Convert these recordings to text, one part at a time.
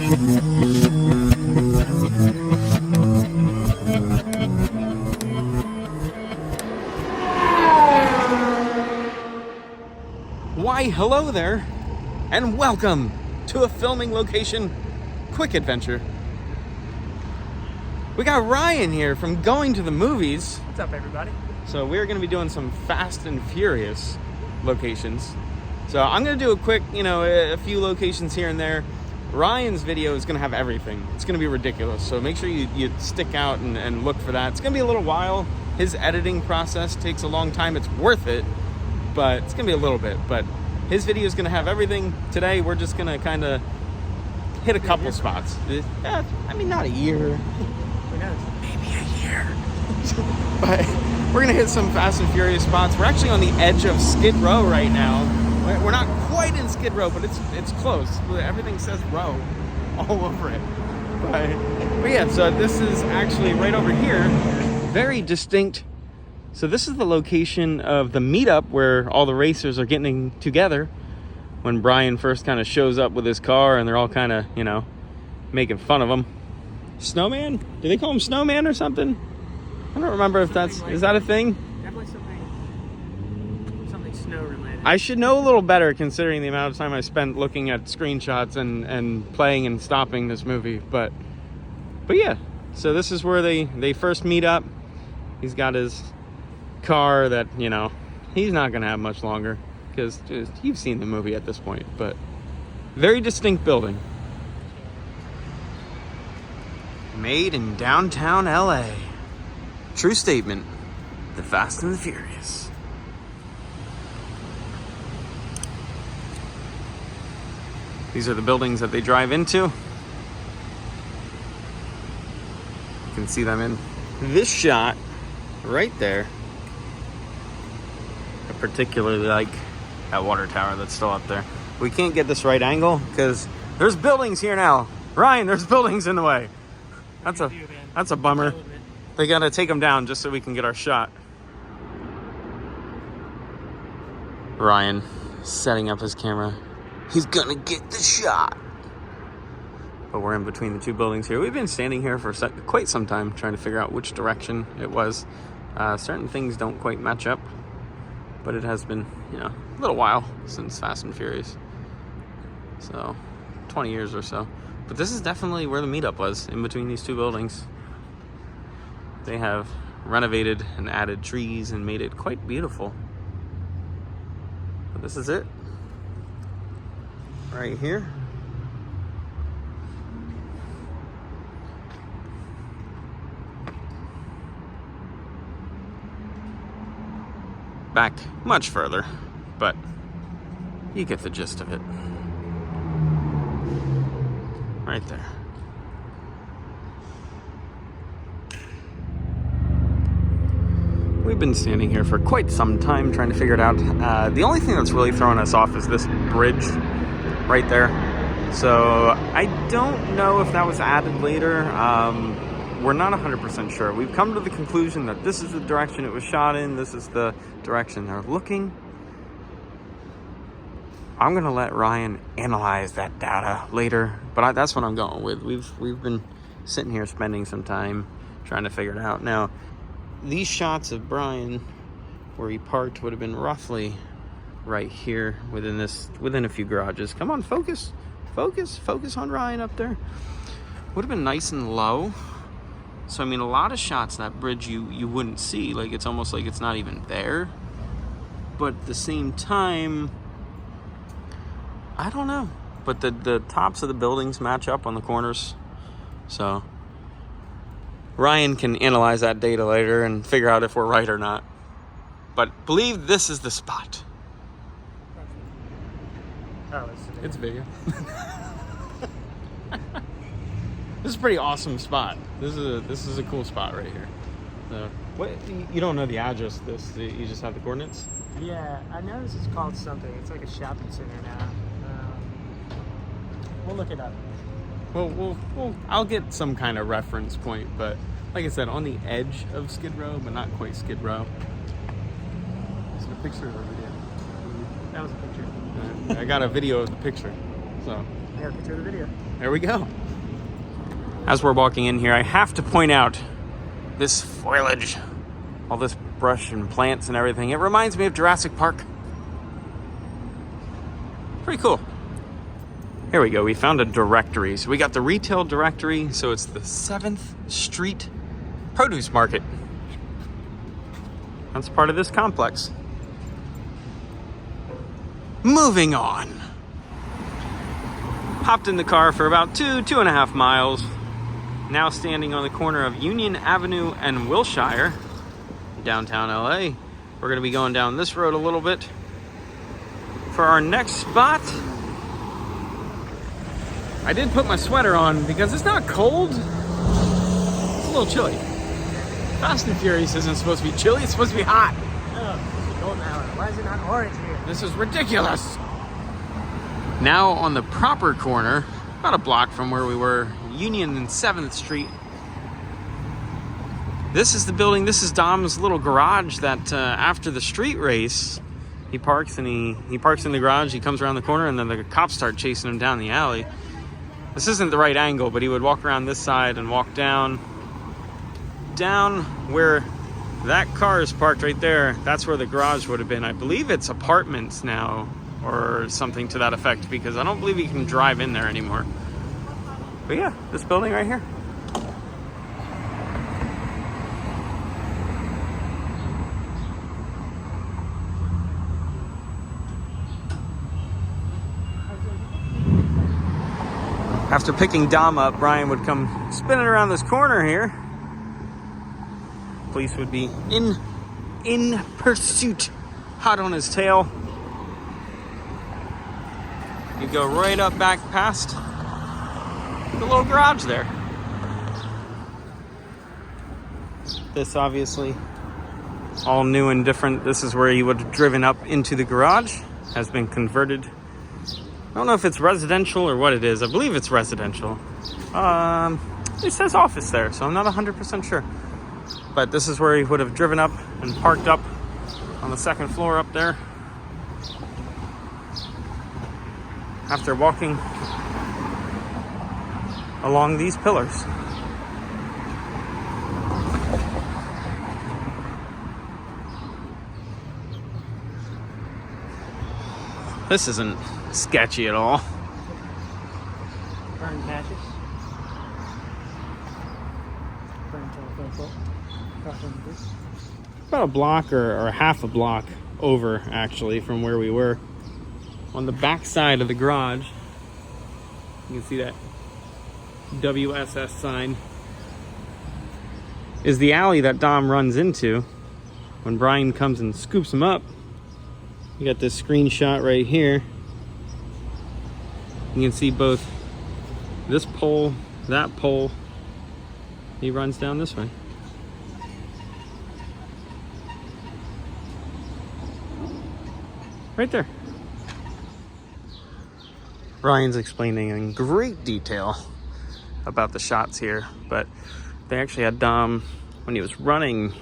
Why, hello there, and welcome to a filming location quick adventure. We got Ryan here from Going to the Movies. What's up, everybody? So we're going to be doing some Fast and Furious locations. So I'm going to do a quick, a few locations here and there. Ryan's video is going to have everything. It's going to be ridiculous. So make sure you stick out and look for that. It's going to be a little while. His editing process takes a long time. It's worth it, but it's going to be a little bit. But his video is going to have everything. Today, we're just going to kind of hit a couple spots. Yeah, not a year. Who knows? Maybe a year. But we're going to hit some Fast and Furious spots. We're actually on the edge of Skid Row right now. We're not quite in Skid Row, but it's close. Everything says row all over it. But yeah, so this is actually right over here. Very distinct. So this is the location of the meetup where all the racers are getting together. When Brian first kind of shows up with his car and they're all kind of, making fun of him. Snowman? Do they call him Snowman or something? I don't remember if is that a thing? Definitely something snow related. I should know a little better considering the amount of time I spent looking at screenshots and playing and stopping this movie. But yeah, so this is where they first meet up. He's got his car that, he's not going to have much longer because you've seen the movie at this point. But very distinct building. Made in downtown LA. True statement. The Fast and the Furious. These are the buildings that they drive into. You can see them in this shot right there. I particularly like that water tower that's still up there. We can't get this right angle because there's buildings here now. Ryan, there's buildings in the way. That's a bummer. They gotta take them down just so we can get our shot. Ryan setting up his camera. He's gonna get the shot. But we're in between the two buildings here. We've been standing here for quite some time trying to figure out which direction it was. Certain things don't quite match up, but it has been, a little while since Fast and Furious. So, 20 years or so. But this is definitely where the meetup was, in between these two buildings. They have renovated and added trees and made it quite beautiful. But this is it. Right here. Back much further, but you get the gist of it. Right there. We've been standing here for quite some time trying to figure it out. The only thing that's really throwing us off is this bridge right there. So I don't know if that was added later. We're not 100% sure. We've come to the conclusion that this is the direction it was shot in. This is the direction they're looking. I'm gonna let Ryan analyze that data later, but that's what I'm going with. We've been sitting here spending some time trying to figure it out. Now, these shots of Brian where he parked would have been roughly right here within a few garages. Come on, focus on Ryan up there. Would have been nice and low. So a lot of shots that bridge you wouldn't see, like it's almost like it's not even there. But at the same time, I don't know. But the tops of the buildings match up on the corners. So Ryan can analyze that data later and figure out if we're right or not. But believe this is the spot. Oh, it's video. This is a pretty awesome spot. This is a cool spot right here. So, what, you don't know the address of this? You just have the coordinates? Yeah, I know this is called something. It's like a shopping center now. We'll look it up. Well, I'll get some kind of reference point, but like I said, on the edge of Skid Row, but not quite Skid Row. Is it a picture or a video? That was a picture. I got a video of the picture. So I got a picture of the video. there we go. As we're walking in here, I have to point out this foliage, all this brush and plants and everything. It reminds me of Jurassic Park. Pretty cool. Here we go. We found a directory. So we got the retail directory. So it's the 7th Street Produce Market. That's part of this complex. Moving on. Hopped in the car for about 2.5 miles. Now standing on the corner of Union Avenue and Wilshire, downtown LA. We're going to be going down this road a little bit. For our next spot, I did put my sweater on because it's not cold. It's a little chilly. Fast and Furious isn't supposed to be chilly, it's supposed to be hot. Oh, it's a golden hour. Why is it not orange here? This is ridiculous. Now on the proper corner, about a block from where we were, Union and 7th Street. This is the building, this is Dom's little garage that after the street race, he parks and he parks in the garage, he comes around the corner, and then the cops start chasing him down the alley. This isn't the right angle, but he would walk around this side and walk down where that car is parked right there. That's where the garage would have been. I believe it's apartments now or something to that effect, because I don't believe you can drive in there anymore. But yeah, this building right here. After picking Dom up, Brian would come spinning around this corner here. Police would be in pursuit, hot on his tail. You go right up back past the little garage there. This obviously all new and different. This is where you would have driven up into the garage. Has been converted. I don't know if it's residential or what it is. I believe it's residential. It says office there, so I'm not 100% sure. But this is where he would have driven up and parked up on the second floor up there. After walking along these pillars. This isn't sketchy at all. Burn patches. Burn telephone pole. Crossing the bridge. About a block or half a block over, actually, from where we were. On the back side of the garage, you can see that WSS sign, is the alley that Dom runs into when Brian comes and scoops him up. You got this screenshot right here. You can see both this pole, that pole. He runs down this way. Right there. Ryan's explaining in great detail about the shots here, but they actually had Dom, when he was running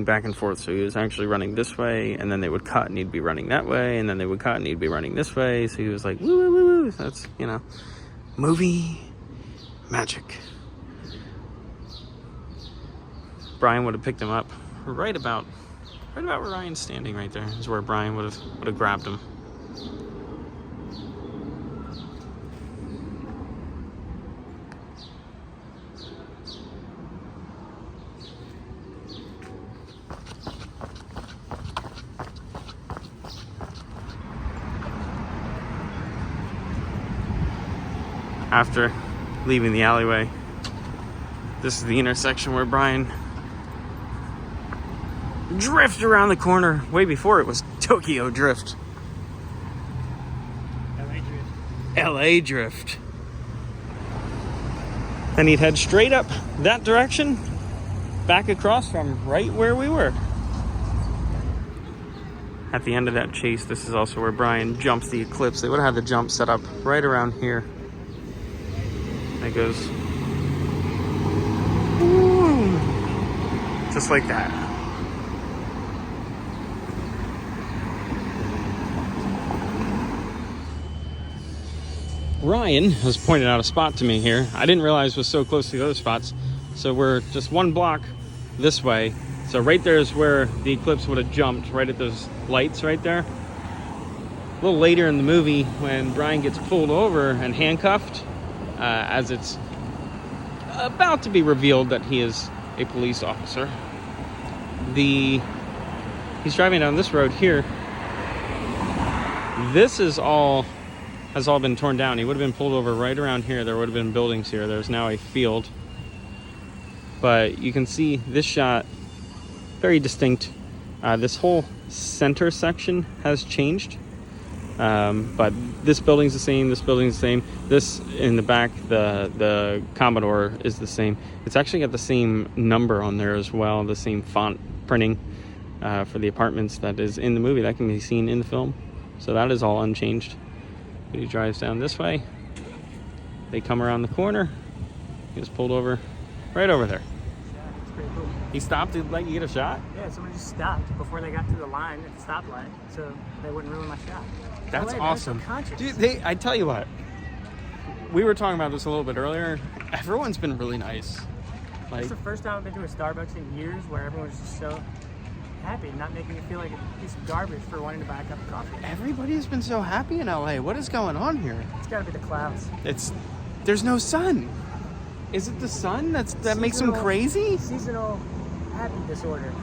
back and forth. So he was actually running this way, and then they would cut and he'd be running that way, and then they would cut and he'd be running this way. So he was like, woo, woo, woo, woo. That's, you know, movie magic. Brian would have picked him up right about where Ryan's standing right there is where Brian would have grabbed him. After leaving the alleyway, this is the intersection where Brian drifted around the corner. Way before it was Tokyo Drift. LA Drift. Then he'd head straight up that direction, back across from right where we were. At the end of that chase, this is also where Brian jumps the Eclipse. They would have had the jump set up right around here. And it goes, ooh, just like that. Ryan has pointed out a spot to me here. I didn't realize it was so close to the other spots. So we're just one block this way. So right there is where the Eclipse would have jumped, right at those lights right there. A little later in the movie, when Brian gets pulled over and handcuffed, as it's about to be revealed that he is a police officer, he's driving down this road here. This has all been torn down. He would have been pulled over right around here. There would have been buildings here. There's now a field. But you can see this shot, very distinct. This whole center section has changed. But this building's the same, this building's the same. This in the back, the Commodore is the same. It's actually got the same number on there as well, the same font printing for the apartments that is in the movie. That can be seen in the film. So that is all unchanged. He drives down this way. They come around the corner. He was pulled over right over there. Yeah, it's pretty cool. He stopped to let you get a shot? Yeah, someone just stopped before they got to the line at the stoplight, so they wouldn't ruin my shot. That's awesome. So Dude, I tell you what, we were talking about this a little bit earlier. Everyone's been really nice. Like, it's the first time I've been to a Starbucks in years where everyone's just so happy, not making me feel like a piece of garbage for wanting to buy a cup of coffee. everybody's been so happy in LA. What is going on here? It's gotta be the clouds. There's no sun. Is it the sun that makes them crazy? Seasonal happy disorder.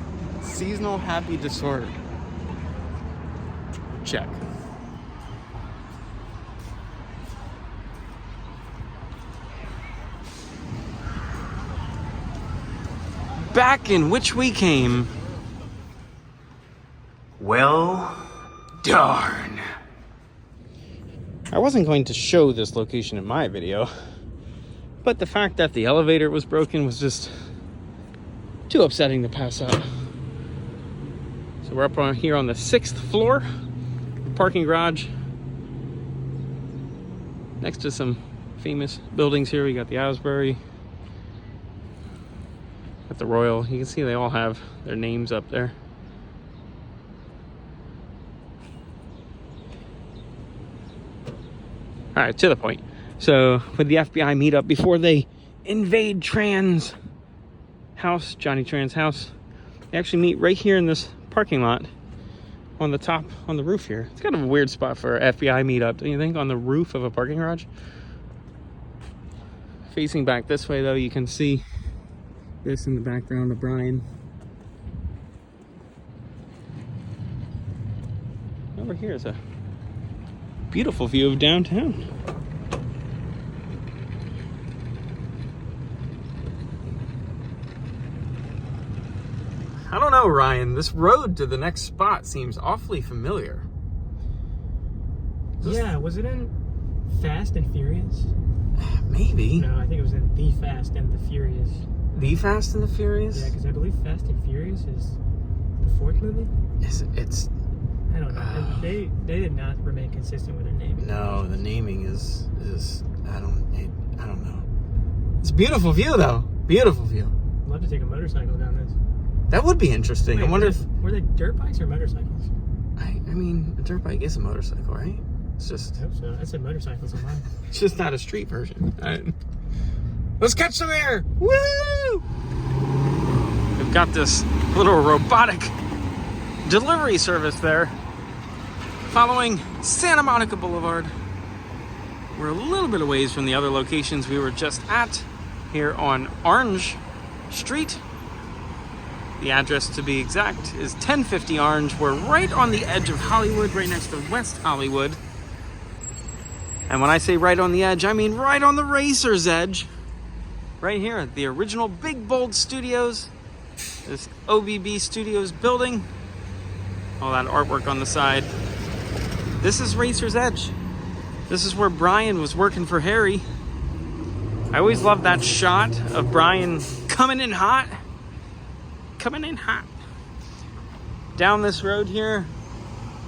Seasonal happy disorder. Check. Back in which we came. Well, darn. I wasn't going to show this location in my video, but the fact that the elevator was broken was just too upsetting to pass up. So we're up on here on the 6th floor, parking garage, next to some famous buildings here. We got the Asbury, got the Royal. You can see they all have their names up there. All right, to the point. So with the FBI meetup, before they invade Tran's house, Johnny Tran's house, they actually meet right here in this parking lot on the top, on the roof here. It's kind of a weird spot for an FBI meetup, don't you think? On the roof of a parking garage. Facing back this way, though, you can see this in the background of Brian. Over here is a beautiful view of downtown. I don't know, Ryan. This road to the next spot seems awfully familiar. Yeah, was it in Fast and Furious? Maybe. No, I think it was in The Fast and the Furious. The Fast and the Furious? Yeah, because I believe Fast and Furious is the 4th movie. It's I don't know. And they did not remain consistent with their naming. No, the naming is I don't know. It's a beautiful view though. Beautiful view. I'd love to take a motorcycle down this. That would be interesting. Wait, I wonder if were they dirt bikes or motorcycles? I mean, a dirt bike is a motorcycle, right? It's just I hope so. I said motorcycles on mine. it's just not a street version. All right. Let's catch some air. Woo! We've got this little robotic delivery service there following Santa Monica Boulevard. We're a little bit away from the other locations we were just at here on Orange Street. The address, to be exact, is 1050 Orange. We're right on the edge of Hollywood, right next to West Hollywood. And when I say right on the edge, I mean right on the racer's edge. Right here at the original Big Bold Studios, this OBB Studios building. All that artwork on the side. This is Racer's Edge. This is where Brian was working for Harry. I always loved that shot of Brian coming in hot. Coming in hot. Down this road here,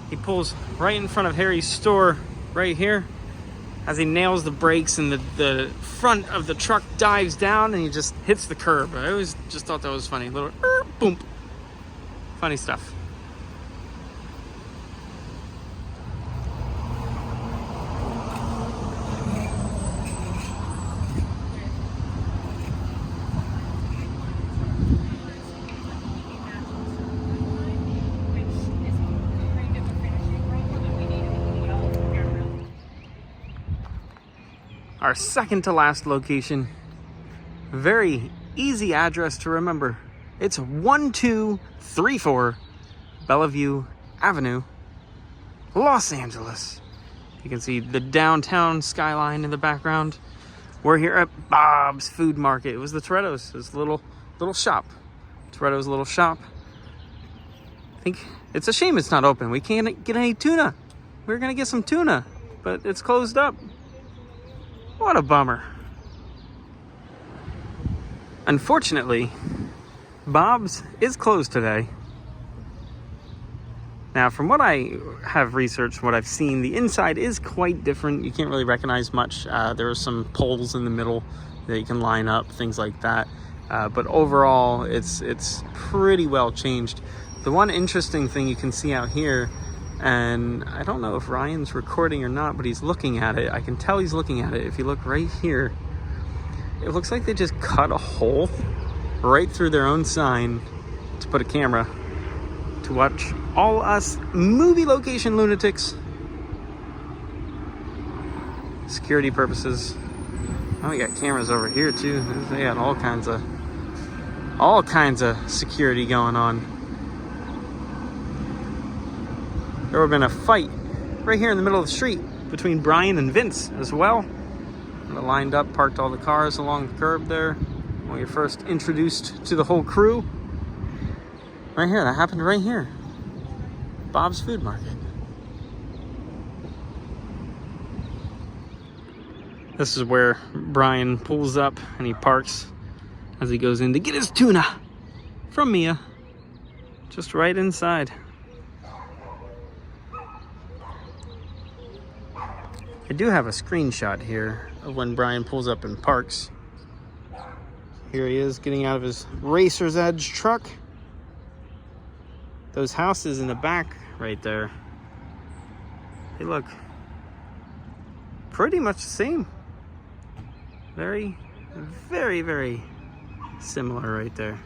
he pulls right in front of Harry's store right here. As he nails the brakes and the front of the truck dives down and he just hits the curb. I always just thought that was funny. Little boom. Funny stuff. our second to last location. Very easy address to remember. It's 1234 Bellevue Avenue, Los Angeles. You can see the downtown skyline in the background. We're here at Bob's Food Market. It was the Toretto's, this little shop. Toretto's little shop. I think it's a shame it's not open. We can't get any tuna. We were gonna get some tuna, but it's closed up. What a bummer. Unfortunately, Bob's is closed today. Now, from what I have researched, what I've seen, the inside is quite different. You can't really recognize much. There are some poles in the middle that you can line up, things like that. But overall, it's pretty well changed. The one interesting thing you can see out here, and I don't know if Ryan's recording or not, but he's looking at it. I can tell he's looking at it. If you look right here, it looks like they just cut a hole right through their own sign to put a camera to watch all us movie location lunatics. Security purposes. Oh, we got cameras over here too. They got all kinds of security going on. There would have been a fight right here in the middle of the street between Brian and Vince as well. They lined up, parked all the cars along the curb there when you're first introduced to the whole crew. Right here, that happened right here. Bob's Food Market. This is where Brian pulls up and he parks as he goes in to get his tuna from Mia. Just right inside. I do have a screenshot here of when Brian pulls up and parks. Here he is getting out of his Racer's Edge truck. Those houses in the back right there, they look pretty much the same. Very, very, very similar right there.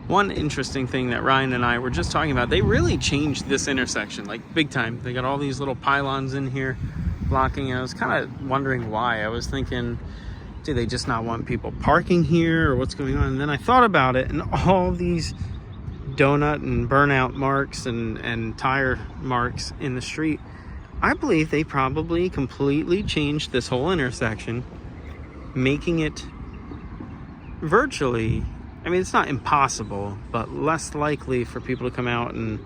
One interesting thing that Ryan and I were just talking about, they really changed this intersection, like big time. They got all these little pylons in here blocking, and I was kind of wondering why. I was thinking, do they just not want people parking here, or what's going on? And then I thought about it, and all these donut and burnout marks and tire marks in the street, I believe they probably completely changed this whole intersection, making it virtually, I mean, it's not impossible, but less likely for people to come out and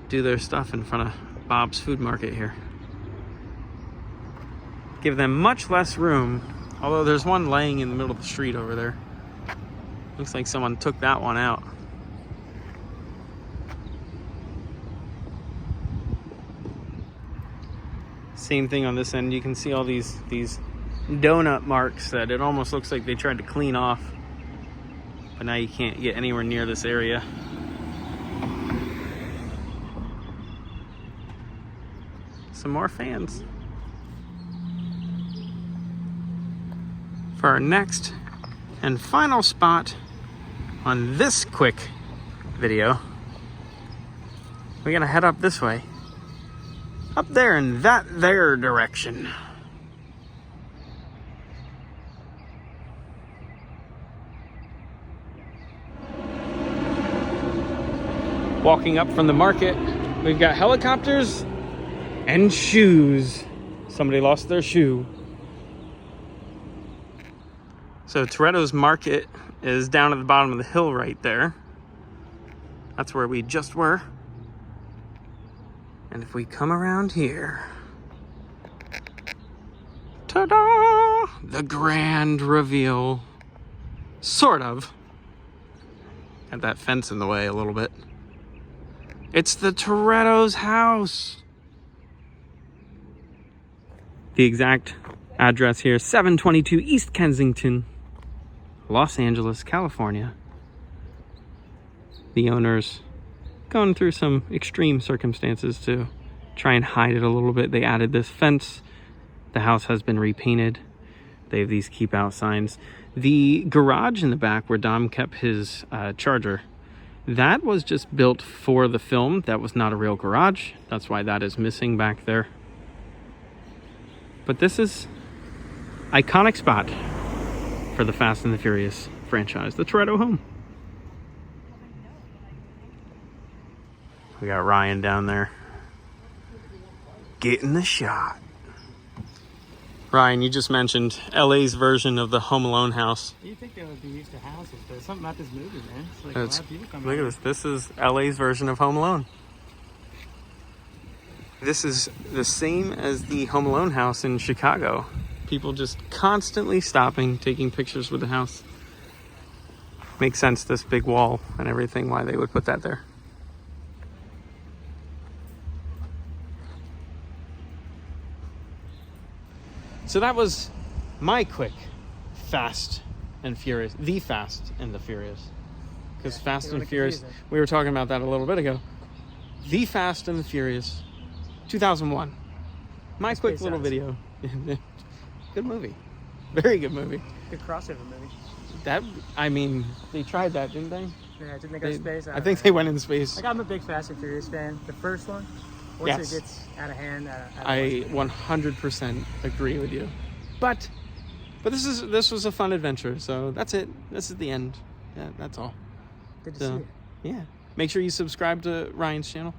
do their stuff in front of Bob's Food Market here. Give them much less room, although there's one laying in the middle of the street over there. Looks like someone took that one out. Same thing on this end. You can see all these donut marks that it almost looks like they tried to clean off. But now you can't get anywhere near this area. Some more fans. For our next and final spot on this quick video, we're gonna head up this way. Up there in that there direction. Walking up from the market, we've got helicopters and shoes. Somebody lost their shoe. So Toretto's Market is down at the bottom of the hill right there. That's where we just were. And if we come around here, ta-da! The grand reveal. Sort of. Got that fence in the way a little bit. It's the Toretto's house. The exact address here, 722 East Kensington, Los Angeles, California. The owners going through some extreme circumstances to try and hide it a little bit. They added this fence. The house has been repainted. They have these keep out signs. The garage in the back where Dom kept his charger That was just built for the film. That was not a real garage. That's why that is missing back there. But this is iconic spot for the Fast and the Furious franchise, the Toretto home. We got Ryan down there getting the shot. Ryan, you just mentioned LA's version of the Home Alone house. You think they would be used to houses, but there's something about this movie, man. It's like a lot of people coming. Look at this. This is LA's version of Home Alone. This is the same as the Home Alone house in Chicago. People just constantly stopping, taking pictures with the house. Makes sense, this big wall and everything, why they would put that there. So that was my quick Fast and Furious, the Fast and the Furious. Because Fast and Furious, we were talking about that a little bit ago. The Fast and the Furious, 2001. My quick little video. Good movie. Very good movie. Good crossover movie. That, I mean, they tried that, didn't they? Yeah, didn't they go to space? I think they went in space. Like, I'm a big Fast and Furious fan. The first one, once it gets out of hand, I 100% agree with you. But this was a fun adventure, so that's it. This is the end. Yeah, that's all. Good to see you. Yeah. Make sure you subscribe to Ryan's channel.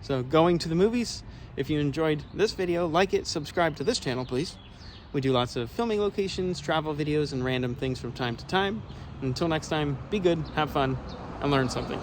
So, going to the movies. If you enjoyed this video, like it, subscribe to this channel, please. We do lots of filming locations, travel videos, and random things from time to time. And until next time, be good, have fun, and learn something.